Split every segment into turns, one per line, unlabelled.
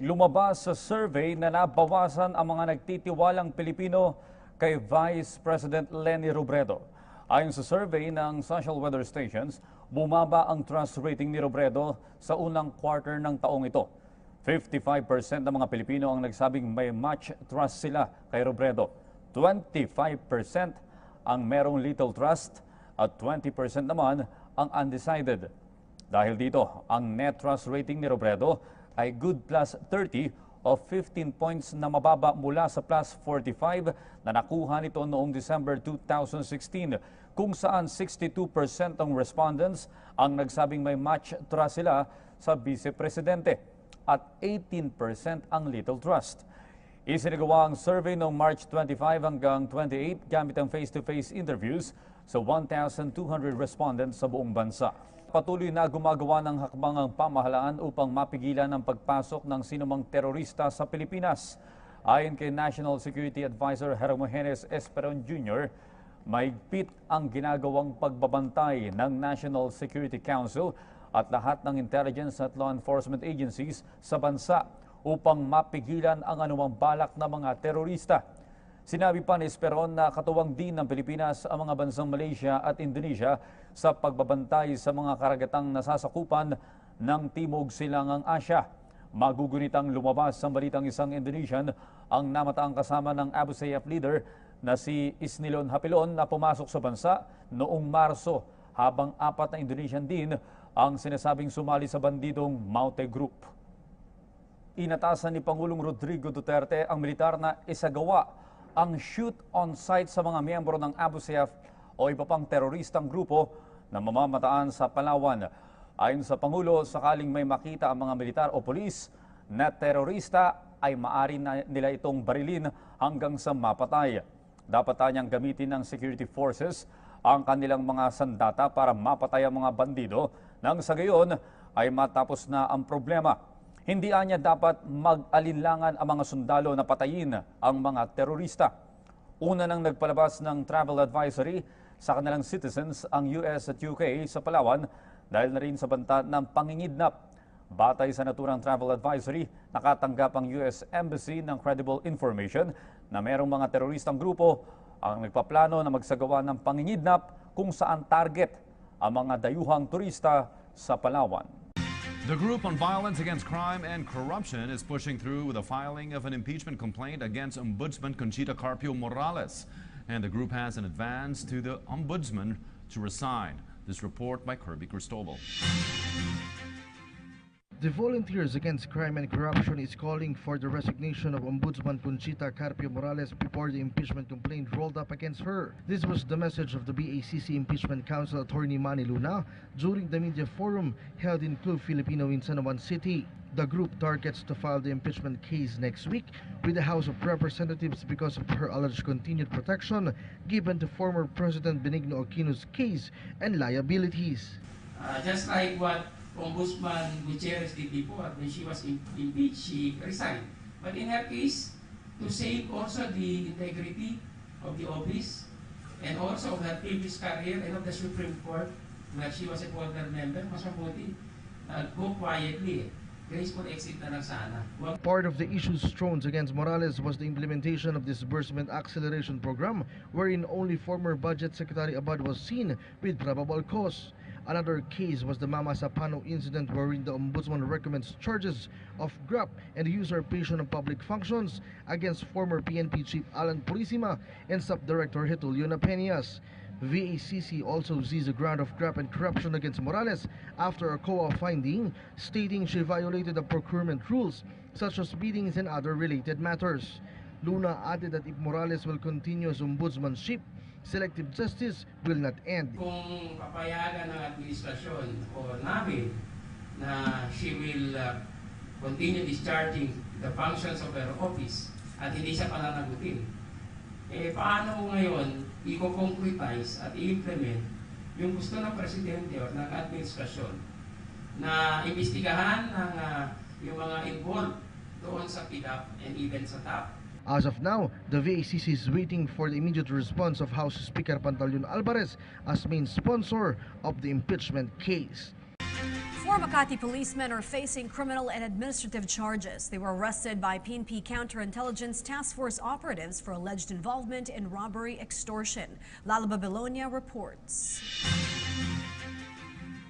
Lumabas sa survey na nabawasan ang mga nagtitiwalang Pilipino kay Vice President LENI Robredo. Ayon sa survey ng Social Weather Stations, bumaba ang trust rating ni Robredo sa unang quarter ng taong ito. 55% ng mga Pilipino ang nagsabing may much trust sila kay Robredo. 25% ang merong little trust at 20% naman ang undecided. Dahil dito, ang net trust rating ni Robredo ay good plus 30 o 15 points na mababa mula sa plus 45 na nakuha nito noong December 2016, kung saan 62% ng respondents ang nagsabing may much trust sila sa vice-presidente at 18% ang little trust. Isinagawa ang survey noong March 25 hanggang 28 gamit ang face-to-face interviews sa 1,200 respondents sa buong bansa. Patuloy na gumagawa ng hakbang ang pamahalaan upang mapigilan ang pagpasok ng sinumang terorista sa Pilipinas. Ayon kay National Security Advisor Hermogenes Esperon Jr., mahigpit ang ginagawang pagbabantay ng National Security Council at lahat ng intelligence at law enforcement agencies sa bansa upang mapigilan ang anumang balak ng mga terorista. Sinabi pa ni Esperon na katuwang din ng Pilipinas ang mga bansang Malaysia at Indonesia sa pagbabantay sa mga karagatang nasasakupan ng Timog Silangang Asya. Magugunitang lumabas sa balitang isang Indonesian ang namataang kasama ng Abu Sayyaf leader na si Isnilon Hapilon na pumasok sa bansa noong Marso, habang 4 na Indonesian din ang sinasabing sumali sa bandidong Maute Group. Inatasan ni Pangulong Rodrigo Duterte ang militar na isagawa ang shoot on site sa mga miyembro ng Abu Sayyaf o iba pang teroristang grupo na mamamataan sa Palawan. Ayon sa Pangulo, sakaling may makita ang mga militar o pulis na terorista ay maaari na nila itong barilin hanggang sa mapatay. Dapat niyang gamitin ng security forces ang kanilang mga sandata para mapatay ang mga bandido nang sa gayon ay matapos na ang problema. Hindi anya dapat mag-alinlangan ang mga sundalo na patayin ang mga terorista. Una nang nagpalabas ng travel advisory sa kanilang citizens ang US at UK sa Palawan dahil na rin sa banta ng pangingidnap. Batay sa naturang travel advisory, nakatanggap ang US Embassy ng credible information na mayroong mga teroristang grupo ang nagpaplano na magsagawa ng pangingidnap kung saan target ang mga dayuhang turista sa Palawan.
The Group on Violence Against Crime and Corruption is pushing through the filing of an impeachment complaint against Ombudsman Conchita Carpio Morales. And the group has an advance to the Ombudsman to resign. This report by Kirby Cristobal.
The Volunteers Against Crime and Corruption is calling for the resignation of Ombudsman Conchita Carpio Morales before the impeachment complaint rolled up against her. This was the message of the BACC Impeachment Council Attorney Manny Luna during the media forum held in Club Filipino in San Juan City. The group targets to file the impeachment case next week with the House of Representatives because of her alleged continued protection given to former President Benigno Aquino's case and liabilities.
Just like what Ombudsman Gutierrez did before, when she was impeached, she resigned. But in her case, to save also the integrity of the office and also of her previous career and of the Supreme Court, where she was a former member, mas mabuti, go quietly. Graceful exit na lang sana.
Part of the issues thrown against Morales was the implementation of disbursement acceleration program, wherein only former Budget Secretary Abad was seen with probable cause. Another case was the Mama Sapano incident, wherein the Ombudsman recommends charges of graft and usurpation of public functions against former PNP Chief Alan Purisima and Sub-Director Getulio Napeñas. VACC also sees a ground of graft and corruption against Morales after a COA finding stating she violated the procurement rules such as biddings and other related matters. Luna added that if Morales will continue as ombudsmanship, selective justice will not end.
Kung papayagan ng administrasyon o namin na she will continue discharging the functions of her office at hindi siya pananagutin, paano mo ngayon i-concretize at i-implement yung gusto ng presidente o ng administrasyon na imbestigahan ng yung mga involved doon sa PDAP and even sa TAP?
As of now, the VACC is waiting for the immediate response of House Speaker Pantaleon Alvarez as main sponsor of the impeachment case.
Four Makati policemen are facing criminal and administrative charges. They were arrested by PNP Counterintelligence Task Force operatives for alleged involvement in robbery extortion. Lala Babylonia reports.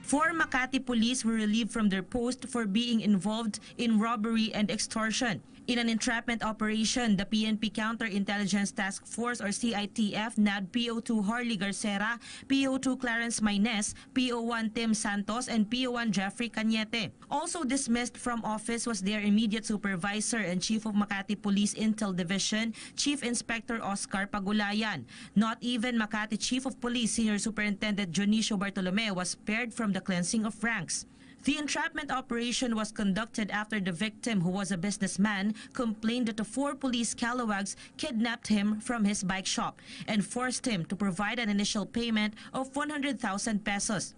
Four Makati police were relieved from their post for being involved in robbery and extortion. In an entrapment operation, the PNP Counterintelligence Task Force or CITF nabbed PO2 Harley Garcera, PO2 Clarence Maynes, PO1 Tim Santos, and PO1 Jeffrey Cañete. Also dismissed from office was their immediate supervisor and Chief of Makati Police Intel Division, Chief Inspector Oscar Pagulayan. Not even Makati Chief of Police Senior Superintendent Jonicio Bartolome was spared from the cleansing of ranks. The entrapment operation was conducted after the victim, who was a businessman, complained that the four police calawags kidnapped him from his bike shop and forced him to provide an initial payment of 100,000 pesos.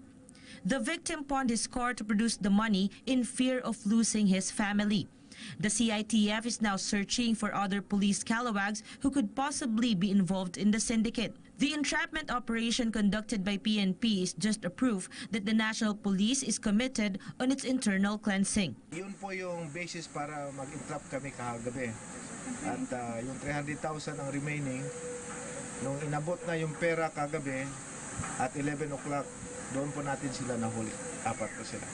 The victim pawned his car to produce the money in fear of losing his family. The CITF is now searching for other police calawags who could possibly be involved in the syndicate. The entrapment operation conducted by PNP is just a proof that the National Police is committed on its internal cleansing.
Yun po yung basis para mag-entrap kami kahagabi. At yung 300,000 ang remaining, nung inabot na yung pera kagabi at 11 o'clock, doon po natin sila nahuli. Apat po sila.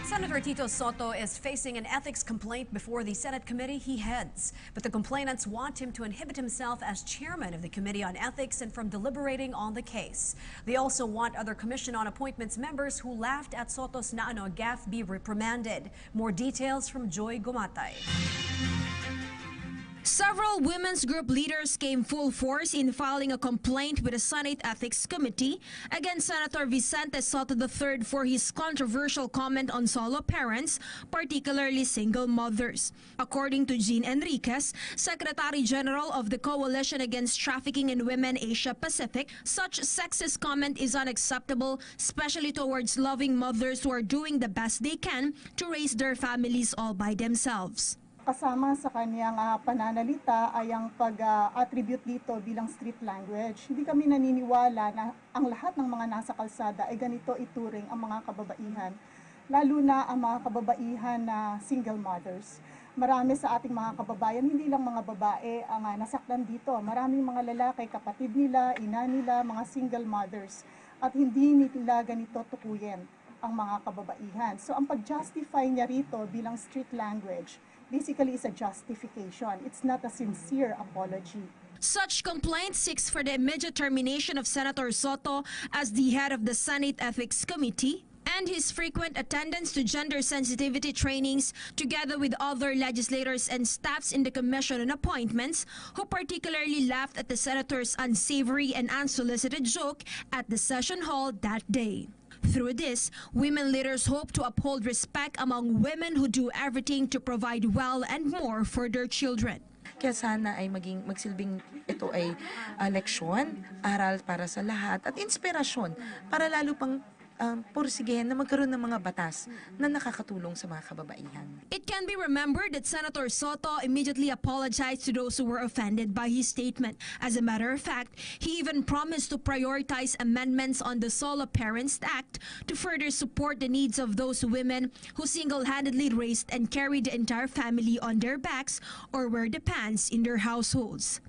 Senator Tito Soto is facing an ethics complaint before the Senate committee he heads. But the complainants want him to inhibit himself as chairman of the Committee on Ethics and from deliberating on the case. They also want other Commission on Appointments members who laughed at Soto's Naano gaffe be reprimanded. More details from Joy Gumatay. Several women's group leaders came full force in filing a complaint with the Senate Ethics Committee against Senator Vicente Soto III for his controversial comment on solo parents, particularly single mothers. According to Jean Enriquez, Secretary General of the Coalition Against Trafficking in Women Asia Pacific, such sexist comment is unacceptable, especially towards loving mothers who are doing the best they can to raise their families all by themselves.
Kasama sa kanyang pananalita ay ang pag-attribute dito bilang street language. Hindi kami naniniwala na ang lahat ng mga nasa kalsada ay ganito ituring ang mga kababaihan, lalo na ang mga kababaihan na single mothers. Marami sa ating mga kababayan, hindi lang mga babae ang nasaktan dito. Maraming mga lalaki, kapatid nila, ina nila, mga single mothers. At hindi nila ganito tukuyin ang mga kababaihan. So ang pag-justify niya rito bilang street language, basically is a justification. It's not a sincere apology.
Such complaint seeks for the immediate termination of Senator Soto as the head of the Senate Ethics Committee and his frequent attendance to gender sensitivity trainings together with other legislators and staffs in the Commission on Appointments who particularly laughed at the senator's unsavory and unsolicited joke at the session hall that day. Through this, women leaders hope to uphold respect among women who do everything to provide well and more for their children.
Kaya sana ay magsilbing ito ay leksyon, aral para sa lahat at inspirasyon para lalo pang pursigihin na magkaroon ng mga batas na nakakatulong sa mga kababaihan.
It can be remembered that Senator Soto immediately apologized to those who were offended by his statement. As a matter of fact, he even promised to prioritize amendments on the Solo Parents Act to further support the needs of those women who single-handedly raised and carried the entire family on their backs or wear the pants in their households.